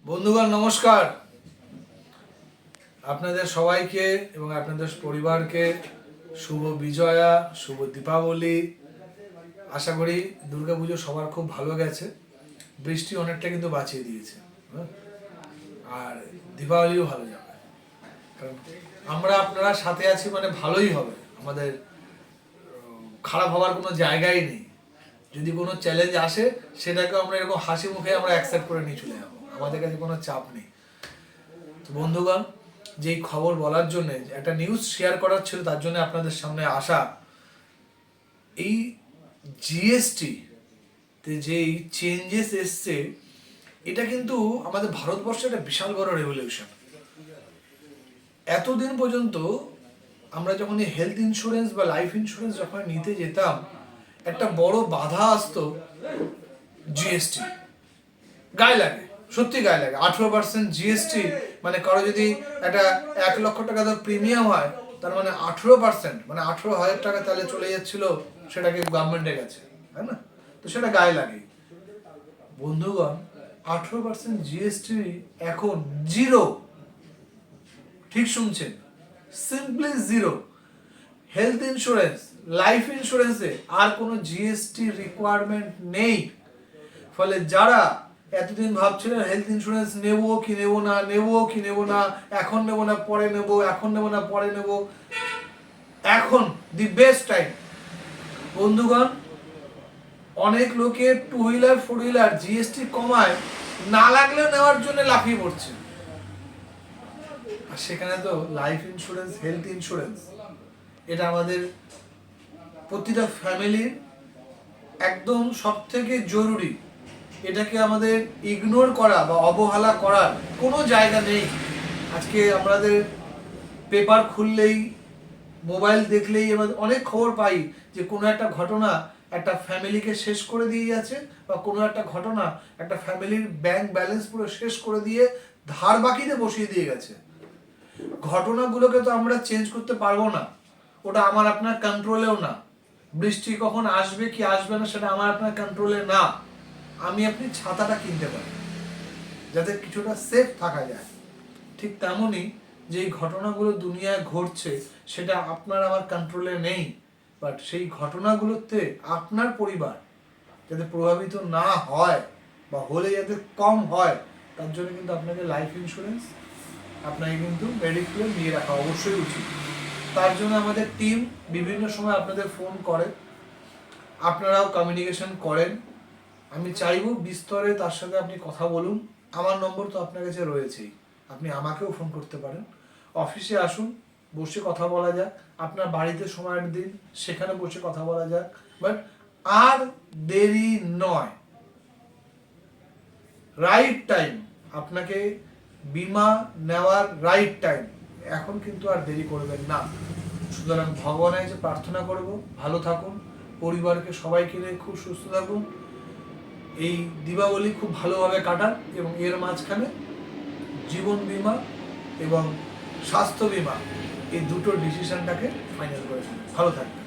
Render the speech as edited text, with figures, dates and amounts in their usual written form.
বন্ধুগণ নমস্কার। আপনাদের সবাইকে এবং আপনাদের পরিবারকে শুভ বিজয়া, শুভ দীপাবলি। আশা করি দুর্গাপুজো সবার খুব ভালো গেছে। বৃষ্টি অনেকটা কিন্তু বাঁচিয়ে দিয়েছে, আর দীপাবলিও ভালো যাবে। কারণ আমরা আপনারা সাথে আছি মানে ভালোই হবে, আমাদের খারাপ হওয়ার কোনো জায়গাই নেই। যদি কোনো চ্যালেঞ্জ আসে সেটাকে আমরা এরকম হাসি মুখে আমরা অ্যাকসেপ্ট করে নিয়ে চলে যাবো, আমাদের কাছে কোনো চাপ নেই। তো বন্ধুগণ, যেই খবর বলার জন্য একটা নিউজ শেয়ার করার ছিল, তার জন্য আপনাদের সামনে আসা। এই জিএসটি তে যেই চেঞ্জেস এসছে, এটা কিন্তু আমাদের ভারতবর্ষে একটা বিশাল বড় রেভলিউশন। এতদিন পর্যন্ত আমরা যখন এই হেলথ ইন্স্যুরেন্স বা লাইফ ইন্স্যুরেন্স যখন নিতে যেতাম, একটা বড় বাধা আসতো জিএসটি। গায়ে লাগে, সত্যি গায়ে লাগে। 18% জিএসটি মানে কারো যদি একটা 1 লক্ষ টাকা প্রিমিয়াম হয়, তার মানে 18%, মানে 18,000 টাকা তাহলে চলে যাচ্ছিল, সেটাকে গভর্নমেন্টের কাছে, তাই না? তো সেটা গায়ে লাগে। বন্ধুগণ, 18% জিএসটি এখন জিরো। ঠিক শুনছেন, simply zero. Health insurance, life ইন্স্যুরেন্সে আর কোনো জিএসটি রিকোয়ারমেন্ট নেই। ফলে যারা এতদিন ভাবছিলেন হেলথ ইন্স্যুরেন্স নেবো কি নেবো না, নেবো কি নেবো না, এখন নেবো না পরে নেবো, এখন নেবো না পরে নেবো, এখন দি বেস্ট টাইম। বন্ধুগণ, অনেক লোকে 2 হুইলার 4 হুইলার জিএসটি কমায় না লাগলেও নেওয়ার জন্য লাফিয়ে পড়ছে। আর সেখানে তো লাইফ ইন্স্যুরেন্স, হেলথ ইন্স্যুরেন্স, এটা আমাদের প্রতিটা ফ্যামিলির একদম সব থেকে জরুরি। এটাকে আমাদের ইগনোর করা বা অবহেলা করার কোনো জায়গা নেই। আজকে আমাদের পেপার খুললেই, মোবাইল দেখলেই আমাদের অনেক খবর পাই যে কোনো একটা ঘটনা একটা ফ্যামিলিকে শেষ করে দিয়ে যাচ্ছে, বা কোনো একটা ঘটনা একটা ফ্যামিলির ব্যাংক ব্যালেন্স পুরো শেষ করে দিয়ে ধার বাকিতে বসিয়ে দিয়ে গেছে। ঘটনাগুলোকে তো আমরা চেঞ্জ করতে পারবো না, ওটা আমার আপনার কন্ট্রোলেও না। বৃষ্টি কখন আসবে কি আসবে না সেটা আমার আপনার কন্ট্রোলে না। আমি আপনি ছাতাটা কিনতে পারি যাতে কিছুটা সেফ থাকা যায়। ঠিক তেমনই যেই ঘটনাগুলো দুনিয়ায় ঘটছে, সেটা আপনার আমার কন্ট্রোলে নেই, বাট সেই ঘটনাগুলোতে আপনার পরিবার যাতে প্রভাবিত না হয় বা হলে যাতে কম হয়, তার জন্য কিন্তু আপনাকে লাইফ ইন্স্যুরেন্স আপনাকে কিন্তু মেডিক্লেম নিয়ে রাখা অবশ্যই উচিত। তার জন্য আমাদের টিম বিভিন্ন সময় আপনাদের ফোন করে, আপনারাও কমিউনিকেশন করেন। আমি চাইবো বিস্তরে তার সাথে আপনি কথা বলুন। আমার নম্বর তো আপনার কাছে রয়েছেই, আপনি আমাকেও ফোন করতে পারেন। অফিসে আসুন, বসে কথা বলা যাক। আপনার বাড়িতে সময়ের দিন, সেখানে বসে কথা বলা যাক। বাট আর দেরি নয়, রাইট টাইম। আপনাকে বীমা নেওয়ার রাইট টাইম, এখন কিন্তু আর দেরি করবেন না। সুতরাং ভগবানের কাছে প্রার্থনা করব, ভালো থাকুন, পরিবারকে সবাইকে নিয়ে খুব সুস্থ থাকুন, এই দীপাবলি খুব ভালোভাবে কাটান, এবং এর মাঝখানে জীবন বীমা এবং স্বাস্থ্য বীমা, এই দুটো ডিসিশনটাকে ফাইনাল করে ফেলুন। ভালো থাকবেন।